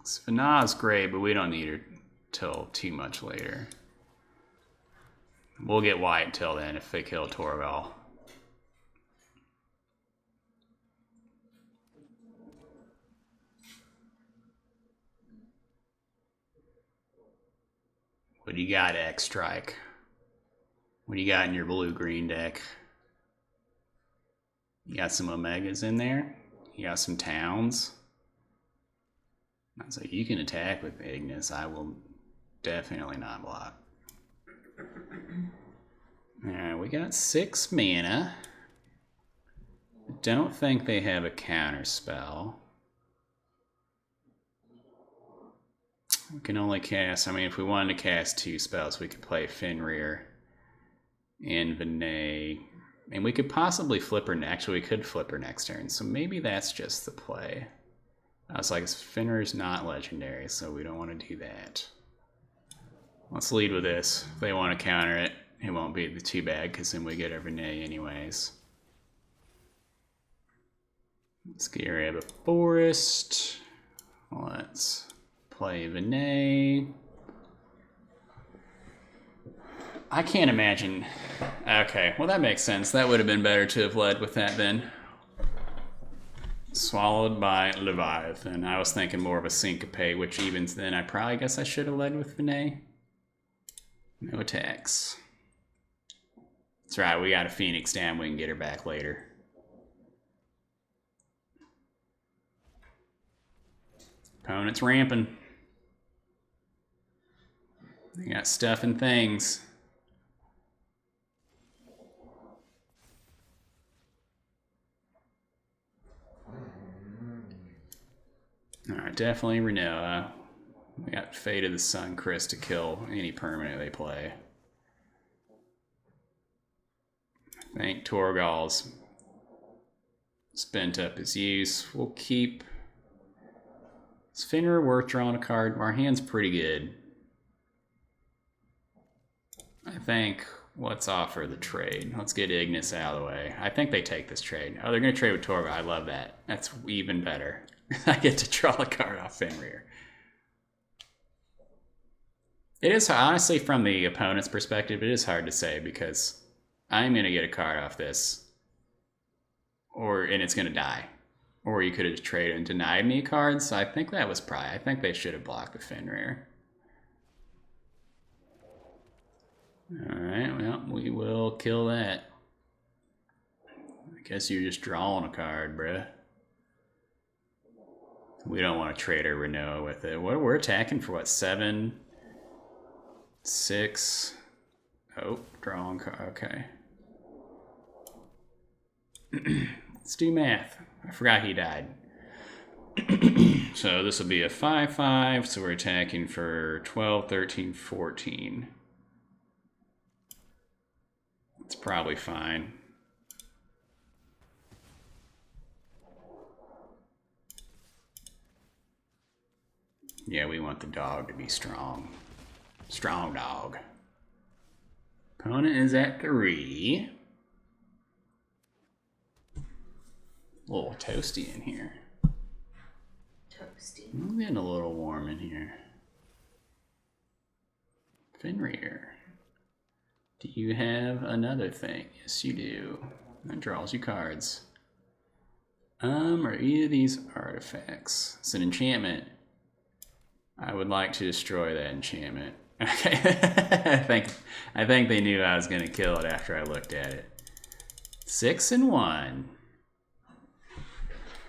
Svanah's great, but we don't need her till too much later. We'll get white till then if they kill Torgal. What do you got, X-Strike? What do you got in your blue-green deck? You got some Omegas in there? You got some Towns? So you can attack with Ignis. I will definitely not block. Alright, we got 6 mana. Don't think they have a counter spell. We can only cast, I mean, if we wanted to cast 2 spells, we could play Fenrir and Vinay. And we could possibly flip her, actually we could flip her next turn, so maybe that's just the play. I was like, Fenrir's not legendary, so we don't want to do that. Let's lead with this. If they want to counter it, it won't be too bad, because then we get our Vinay anyways. Let's grab a forest. Let's play Vinay. I can't imagine. Okay, well that makes sense. That would have been better to have led with that then. Swallowed by Leviathan. I was thinking more of a syncope, which even then I probably guess I should have led with Vinay. No attacks. That's right, we got a Phoenix down. We can get her back later. Opponent's ramping. They got stuff and things. Alright, definitely Renoa. We got Fate of the Sun Chris to kill any permanent they play. I think Torgal's spent up his use. We'll keep... Is Fenrir worth drawing a card? Our hand's pretty good. I think let's offer the trade. Let's get Ignis out of the way. I think they take this trade. Oh, they're going to trade with Torgal. I love that. That's even better. I get to draw a card off Fenrir. It is, honestly, from the opponent's perspective, it is hard to say because I'm going to get a card off this, and it's going to die. Or you could have traded and denied me a card, so I think that was probably, I think they should have blocked the Fenrir. Alright, well, we will kill that. I guess you're just drawing a card, bruh. We don't want to trade our Renoa with it. We're attacking for what, 7, 6. Oh, drawing card. Okay. Let's do math. I forgot he died. So this will be a 5/5. So we're attacking for 12, 13, 14. It's probably fine. Yeah, we want the dog to be strong. Strong dog. Opponent is at 3. A little toasty in here. Toasty. I'm getting a little warm in here. Fenrir. Do you have another thing? Yes, you do. That draws you cards. Are either of these artifacts? It's an enchantment. I would like to destroy that enchantment. Okay, I think they knew I was gonna kill it after I looked at it. 6 and 1.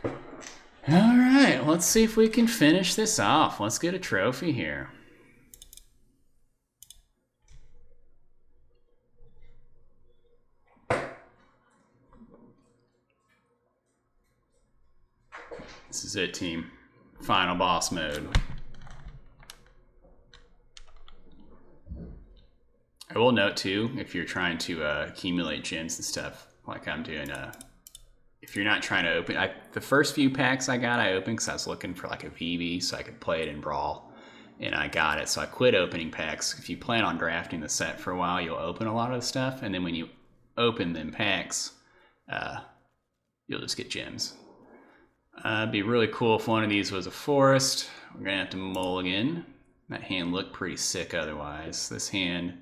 All right, let's see if we can finish this off. Let's get a trophy here. This is it, team. Final boss mode. I will note too, if you're trying to accumulate gems and stuff, like I'm doing, if you're not trying to open, the first few packs I got, I opened because I was looking for like a VV so I could play it in Brawl, and I got it. So I quit opening packs. If you plan on drafting the set for a while, you'll open a lot of the stuff, and then when you open them packs, you'll just get gems. It'd be really cool if one of these was a forest. We're gonna have to mulligan. That hand looked pretty sick otherwise. This hand,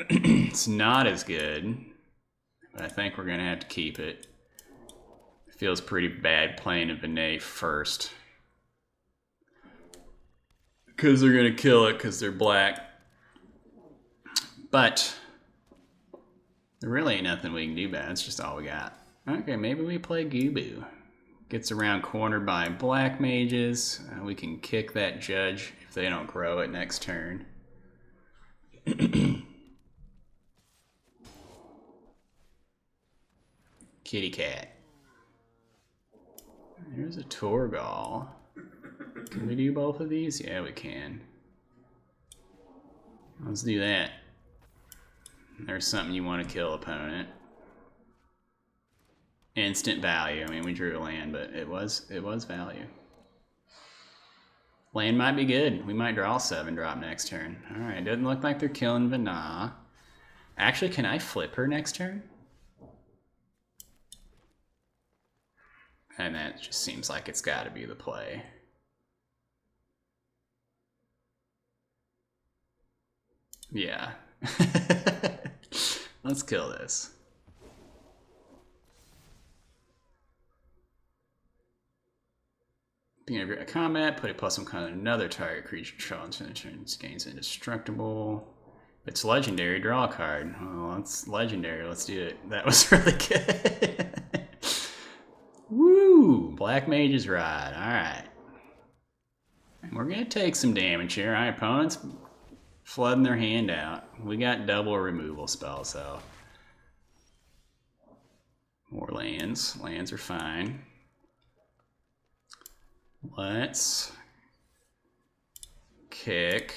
it's not as good, but I think we're gonna have to keep it. It feels pretty bad playing a Vinay first, because they're gonna kill it because they're black. But there really ain't nothing we can do about it. It's just all we got. Okay, maybe we play Gubu. Gets around cornered by black mages. We can kick that judge if they don't grow it next turn. Kitty cat. There's a Torgal. Can we do both of these? Yeah, we can. Let's do that. There's something you want to kill, opponent. Instant value. I mean, we drew a land, but it was value. Land might be good. We might draw 7-drop next turn. All right, doesn't look like they're killing Vana. Actually, can I flip her next turn? And that just seems like it's got to be the play. Yeah. Let's kill this. Beginning of combat, put a +1 on another target creature control until it turns gains indestructible. If it's legendary, draw a card. Well, it's legendary. Let's do it. That was really good. Woo! Black Mage's Rod. Alright. We're going to take some damage here. Our opponent's flooding their hand out. We got double removal spells, so. More lands. Lands are fine. Let's kick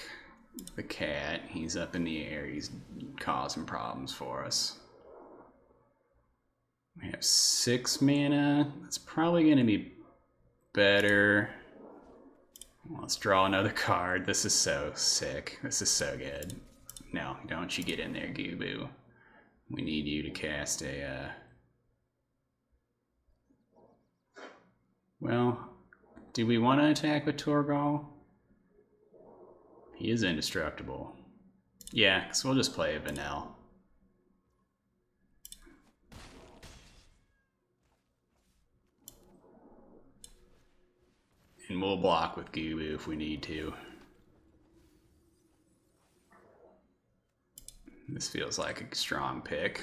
the cat. He's up in the air. He's causing problems for us. We have 6 mana. That's probably going to be better. Let's draw another card. This is so sick. This is so good. No, don't you get in there, Gubu. We need you to cast a... Well... Do we want to attack with Torgal? He is indestructible. Yeah, because we'll just play a Vanel. And we'll block with Gubu if we need to. This feels like a strong pick.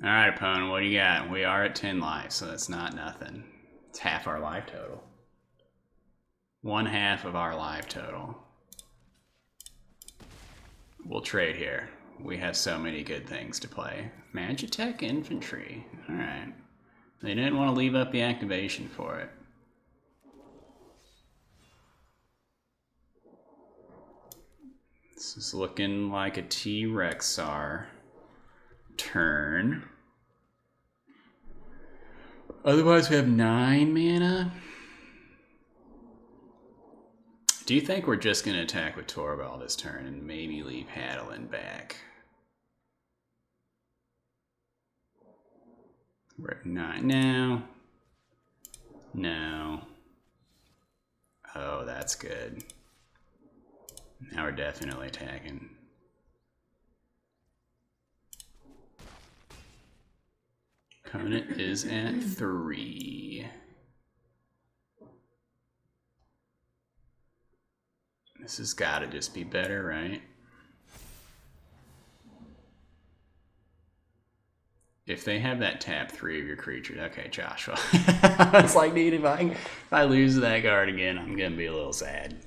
All right, opponent, what do you got? We are at 10 life, so that's not nothing. It's half our life total. 1/2 of our life total. We'll trade here. We have so many good things to play. Magitech Infantry. All right. They didn't want to leave up the activation for it. This is looking like a T-Rexar turn. Otherwise, we have 9 mana. Do you think we're just going to attack with Torgal this turn and maybe leave Hadalin back? We're at 9 now. No. Oh, that's good. Now we're definitely attacking. Opponent is at 3. This has got to just be better, right? If they have that tap 3 of your creatures, okay, Joshua. It's like, dude, if I lose that card again, I'm gonna be a little sad.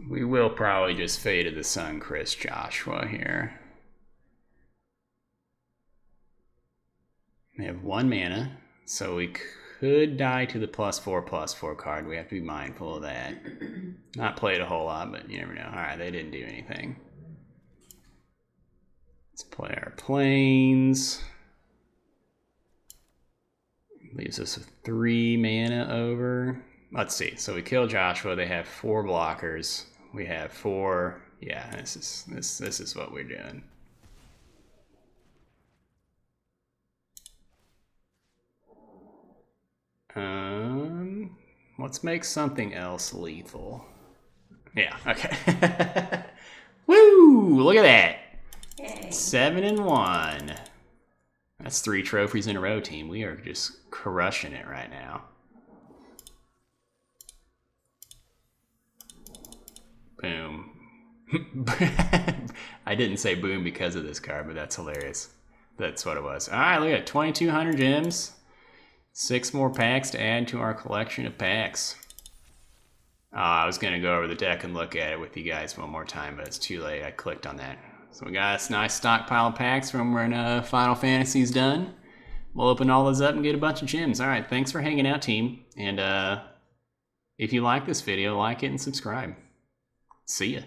We will probably just Fade of the Sun Chris Joshua here. We have 1 mana, so we could die to the +4/+4 card. We have to be mindful of that. Not played a whole lot, but you never know. Alright, they didn't do anything. Let's play our planes. Leaves us with 3 mana over. Let's see. So we kill Joshua. They have 4 blockers. We have 4. Yeah, this is what we're doing. Let's make something else lethal. Yeah, okay. Woo! Look at that. Yay. 7-1. That's 3 trophies in a row, team. We are just crushing it right now. Boom. I didn't say boom because of this card, but that's hilarious. That's what it was. All right, look at it. 2,200 gems. 6 more packs to add to our collection of packs. I was going to go over the deck and look at it with you guys one more time, but it's too late. I clicked on that. So we got this nice stockpile of packs from when Final Fantasy's done. We'll open all those up and get a bunch of gems. All right, thanks for hanging out, team. And if you like this video, like it and subscribe. See ya.